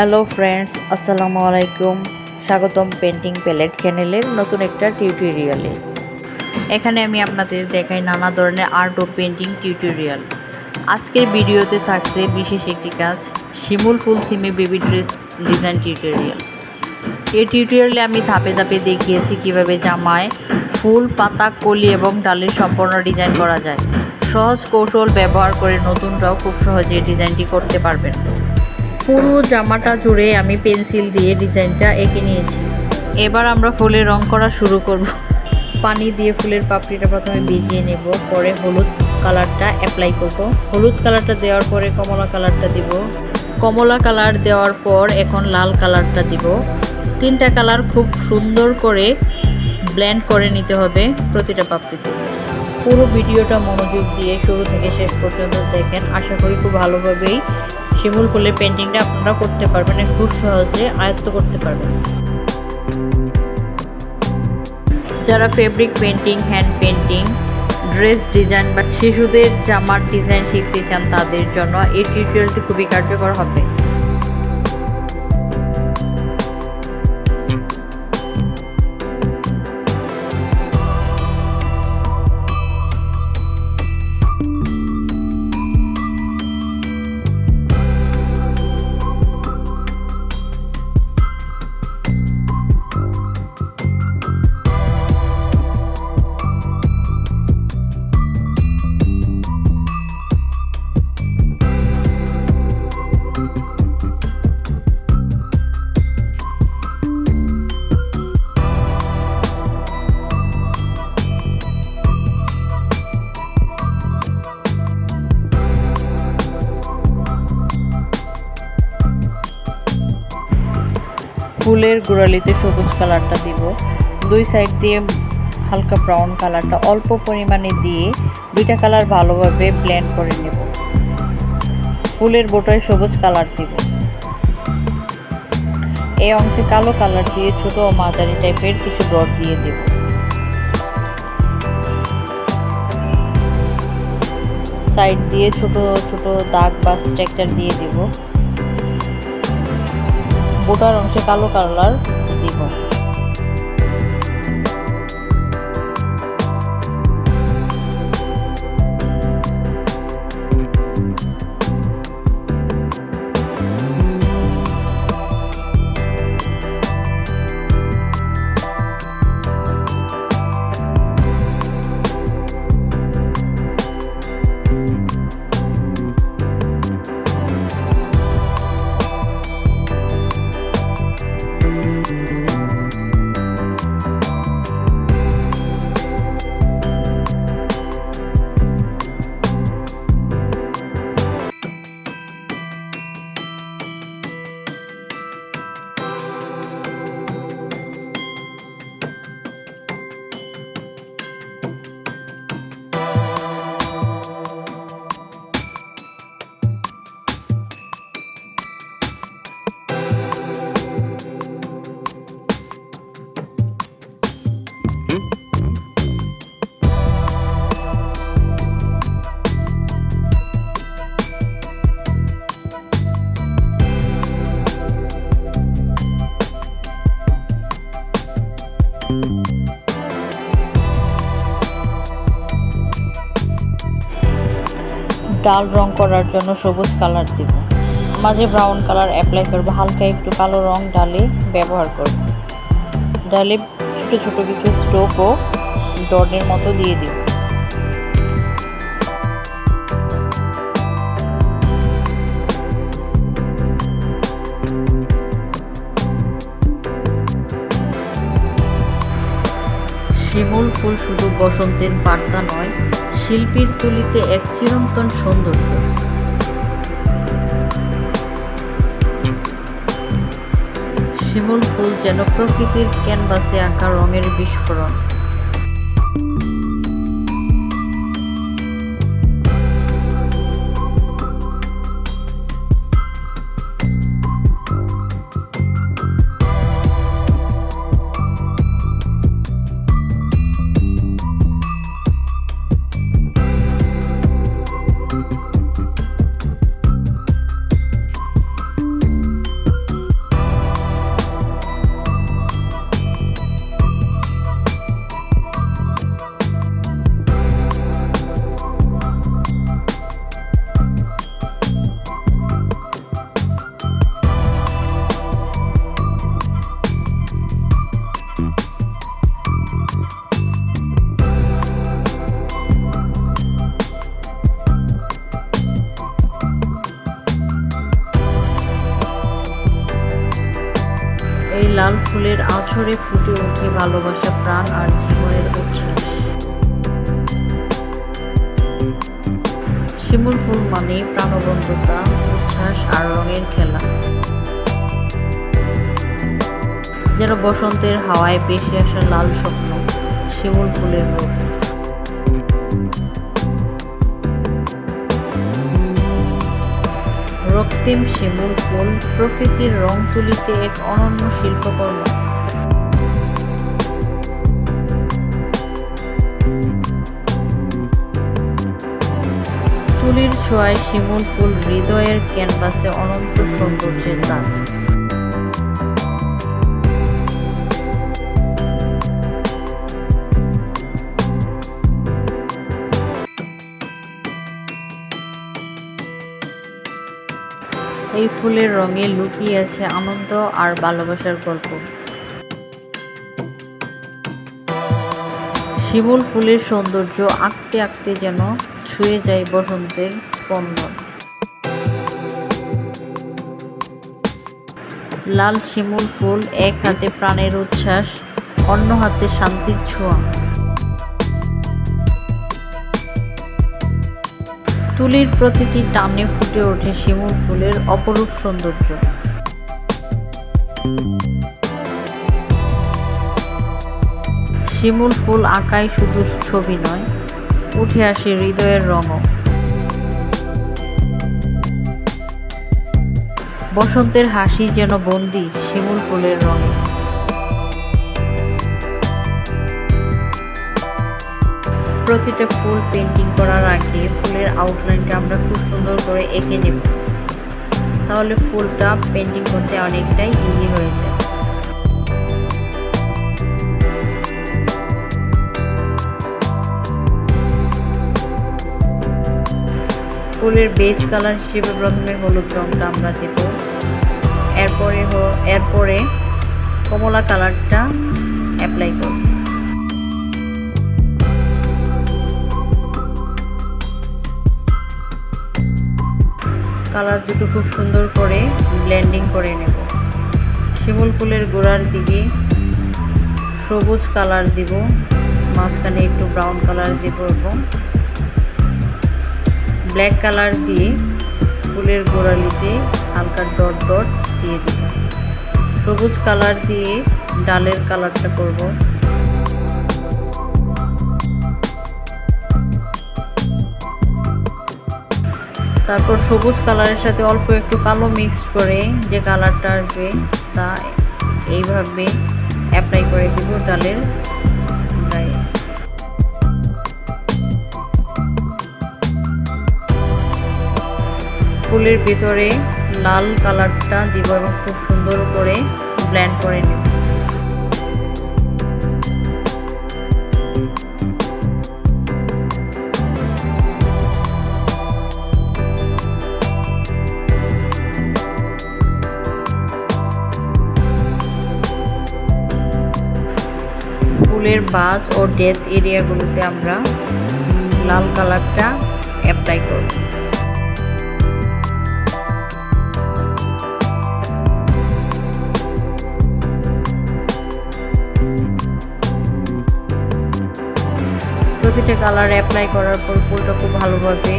Hello friends, আসসালামু আলাইকুম। স্বাগতম পেন্টিং প্যালেট চ্যানেলের নতুন একটা টিউটোরিয়ালে। এখানে আমি আপনাদের দেখাই নানা ধরনের আর্ট ও পেন্টিং টিউটোরিয়াল। আজকের ভিডিওতে থাকছে বিশেষ একটি কাজ, শিমুল ফুল থিমে বেবি ড্রেস ডিজাইন টিউটোরিয়াল। এই টিউটোরিয়ালে আমি ধাপে ধাপে দেখিয়েছি কিভাবে জামায় ফুল, পাতা, কলি এবং ডালের সম্পূর্ণ ডিজাইন করা যায়। সহজ কৌশল ব্যবহার করে নতুনরাও খুব সহজে ডিজাইনটি করতে পারবেন। পুরো জামাটা জুড়ে আমি পেন্সিল দিয়ে ডিজাইনটা এঁকে নিয়েছি। এবার আমরা ফুলের রং করা শুরু করব। পানি দিয়ে ফুলের পাপড়িটা প্রথমে ভিজিয়ে নেব, পরে হলুদ কালারটা অ্যাপ্লাই করব। হলুদ কালারটা দেওয়ার পরে কমলা কালারটা দিব। কমলা কালার দেওয়ার পর এখন লাল কালারটা দিব। তিনটা কালার খুব সুন্দর করে ব্লেন্ড করে নিতে হবে প্রতিটা পাপড়িতে। পুরো ভিডিওটা মনোযোগ দিয়ে শুরু থেকে শেষ পর্যন্ত দেখেন। আশা করি খুব ভালোভাবেই শিমুল ফুলের পেন্টিংটা আপনারা করতে পারবেন, খুব সহজে আয়ত্ত করতে পারবেন। যারা fabric painting, hand painting, dress design বা শিশুদের জামার ডিজাইন শিখতে চান তাদের জন্য এই টিউটোরিয়ালটি খুবই কার্যকর হবে। ফুলের গোড়ালিতে সবুজ কালারটা দিব। দুই সাইড দিয়ে হালকা ব্রাউন কালারটা অল্প পরিমাণে দিয়ে দুইটা কালার ভালোভাবে ব্লেন্ড করে নেব। ফুলের বোটায় সবুজ কালার দিব। এই অংশে কালো কালার দিয়ে ছোট ও মাঝারি টাইপের কিছু ডট দিয়ে দেব। সাইড দিয়ে ছোট ছোট দাগ বা স্ট্রাকচার দিয়ে দেব। বোটার অংশে কালো কালার দিব। ডাল রং করার জন্য সবুজ কালার দিব। মাঝে ব্রাউন কালার অ্যাপ্লাই করব। হালকা একটু কালো রং ডালে ব্যবহার করব। ডালে ছোট ছোট কিছু স্ট্রোক ও ডটের মতো দিয়ে দিব। শিমুল ফুল শুধু বসন্তের বার্তা নয়, শিল্পীর তুলিতে এক চিরন্তন সৌন্দর্য। শিমুল ফুল যেন প্রকৃতির ক্যানভাসে আঁকা রঙের বিস্ফোরণ। ঝরে ফুটে ওঠে ভালোবাসা, প্রাণ আর জীবনের উচ্ছ্বাস। শিমুল ফুল মানে প্রাণবন্ততা, উচ্ছ্বাস আর রঙের খেলা, যেন বসন্তের হাওয়ায় ভেসে আসা লাল স্বপ্ন, শিমুল ফুলের রূপ। রক্তিম শিমুল ফুল প্রকৃতির রং তুলিতে এক অনন্য শিল্পকর্ম। তুলির ছোঁয়ায় শিমুল ফুল হৃদয়ের ক্যানভাসে অনন্ত সৌন্দর্যের দাগ। এই ফুলের রঙে লুকিয়ে আছে আনন্দ আর ভালোবাসার গল্প। শিমুল ফুলের সৌন্দর্য আঁকতে আঁকতে যেন ছুঁয়ে যায় বসন্তের স্পন্দন। লাল শিমুল ফুল, এক হাতে প্রাণের উচ্ছ্বাস, অন্য হাতে শান্তির ছোঁয়া। তুলির প্রতিটি টানে ফুটে ওঠে শিমুল ফুলের অপরূপ সৌন্দর্য। শিমুল ফুল আঁকায় শুধু ছবি নয়, উঠে আসে হৃদয়ের রঙও। বসন্তের হাসি যেন বন্দী শিমুল ফুলের রঙে। প্রতিটা ফুল পেন্টিং করার আগে ফুলের আউটলাইনটা আমরা খুব সুন্দর করে এঁকে নেব, তাহলে ফুলটা পেন্টিং করতে অনেকটাই ইজি হয়ে যায়। ফুলের বেজ কালার হিসেবে প্রথমে হলুদ রঙটা আমরা দেব, এরপরে কমলা কালারটা অ্যাপ্লাই করব। কালার দুটো খুব সুন্দর করে ব্লেন্ডিং করে নেব। শিমুল ফুলের গোড়ার দিকে সবুজ কালার দিব, মাঝখানে একটু ব্রাউন কালার দিব এবং ব্ল্যাক কালার দিয়ে ফুলের গোড়ালিতে হালকা ডট ডট দিয়ে দিব। সবুজ কালার দিয়ে ডালের কালারটা করব। তারপর সবুজ কালারের সাথে অল্প একটু কালো মিক্স করে যে কালারটা আসবে তা এইভাবে অ্যাপ্লাই করে দিব ডালের গায়ে। ফুলের ভিতরে লাল কালারটা দিব এবং খুব সুন্দর করে ব্লেন্ড করে নেব। ফুলের বাস ও ডেথ এরিয়াগুলোতে আমরা লাল কালারটা অ্যাপ্লাই করব। প্রতিটা কালার অ্যাপ্লাই করার পর ফুলটা খুব ভালোভাবে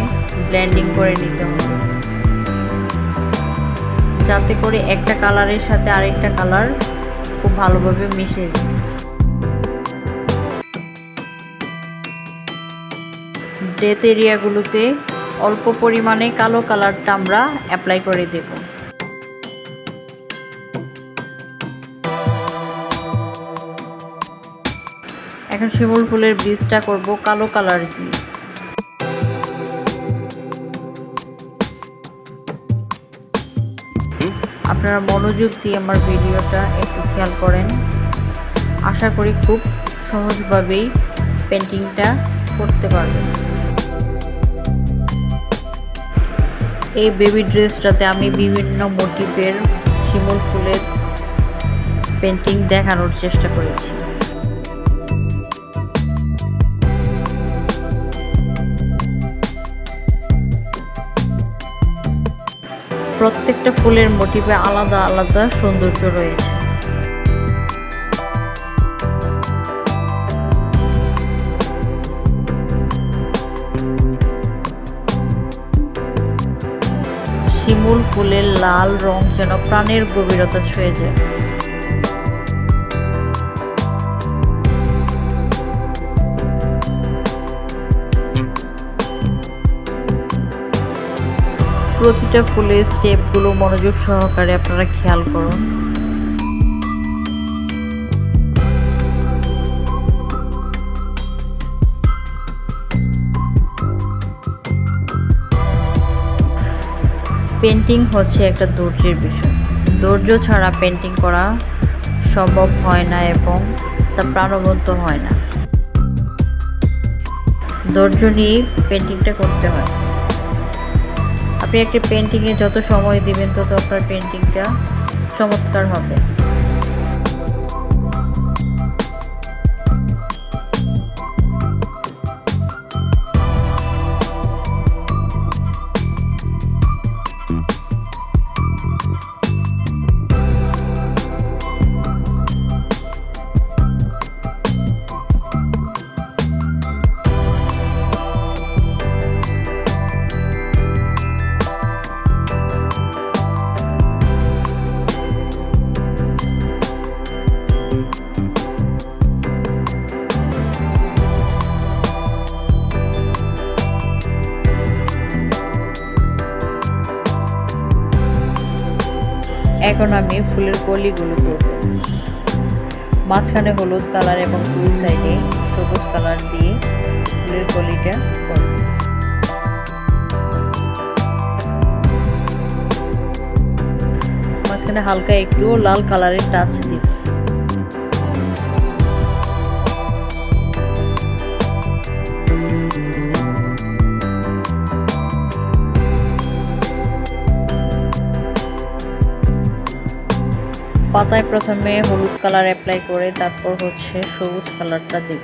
ব্লেন্ডিং করে নিতে হবে, যাতে করে একটা কালারের সাথে আরেকটা কালার খুব ভালোভাবে মিশে যায়। ডেথ এরিয়াগুলোতে অল্প পরিমাণে কালো কালারটা আমরা অ্যাপ্লাই করে দেব। এখন শিমুল ফুলের বীজটা করব কালো কালার দিয়ে। আপনারা মনোযোগ দিয়ে আমার ভিডিওটা একটু খেয়াল করেন, আশা করি খুব সহজভাবেই পেন্টিংটা করতে পারবেন। এই বেবি ড্রেসটাতে আমি বিভিন্ন মোটিভের শিমুল ফুলের পেন্টিং দেখানোর চেষ্টা করেছি। প্রত্যেকটা ফুলের মোটিভে আলাদা আলাদা সৌন্দর্য রয়েছে। শিমুল ফুলের লাল রং যেন প্রাণের গভীরতা ছুঁয়ে যায়। প্রতিটা ফুলের স্টেপগুলো মনোযোগ সহকারে আপনারা খেয়াল করুন। পেন্টিং হচ্ছে একটা ধৈর্যের বিষয়। ধৈর্য ছাড়া পেন্টিং করা সম্ভব হয় না এবং তা প্রাণবন্ত হয় না। ধৈর্য নিয়ে পেন্টিংটা করতে হয়। আপনি একটা পেন্টিংয়ে যত সময় দিবেন তত আপনার পেন্টিংটা চমৎকার হবে। এখন আমি ফুলের কলিগুলো করব। মাঝখানে হলুদ কালার এবং দুই সাইডে সবুজ কালার দিয়ে ফুলের কলিটা করব। মাঝখানে হালকা একটু লাল কালারের টাচ দিব। পাতায় প্রথমে হলুদ কালার অ্যাপ্লাই করে তারপর হচ্ছে সবুজ কালারটা দেব।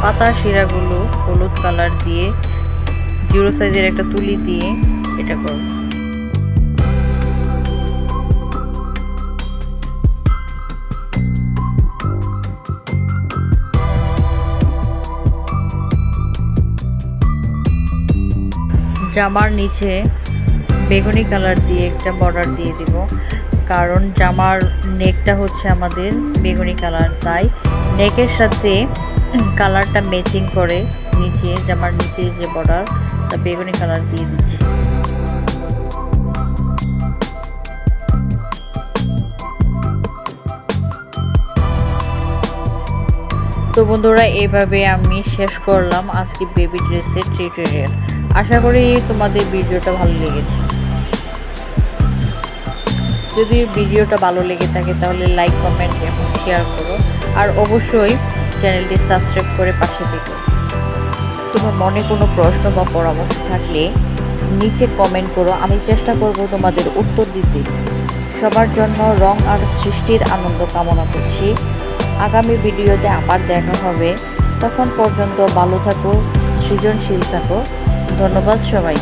পাতার শিরাগুলো হলুদ কালার দিয়ে 0 সাইজের একটা তুলি দিয়ে এটা করব। জামার নিচে বেগুনি কালার দিয়ে একটা বর্ডার দিয়ে দিব, কারণ জামার নেকটা হচ্ছে আমাদের বেগুনি কালার, তাই নেকের সাথে কালারটা ম্যাচিং করে নিচে জামার নিচে যে বর্ডার তা বেগুনি কালার দিয়ে দিচ্ছি। তো বন্ধুরা, এইভাবে আমি শেষ করলাম আজকে বেবি ড্রেসের টিউটোরিয়াল। আশা করি তোমাদের ভিডিওটা ভালো লেগেছে। যদি ভিডিওটা ভালো লেগে থাকে তাহলে লাইক, কমেন্ট এবং শেয়ার করো, আর অবশ্যই চ্যানেলটি সাবস্ক্রাইব করে পাশে থেকো। তোমার মনে কোনো প্রশ্ন বা পরামর্শ থাকলে নিচে কমেন্ট করো, আমি চেষ্টা করব তোমাদের উত্তর দিতে। সবার জন্য রং আর সৃষ্টির আনন্দ কামনা করছি। আগামী ভিডিওতে আবার দেখা হবে, তখন পর্যন্ত ভালো থাকো, সৃজনশীল থাকো। ধন্যবাদ সবাই।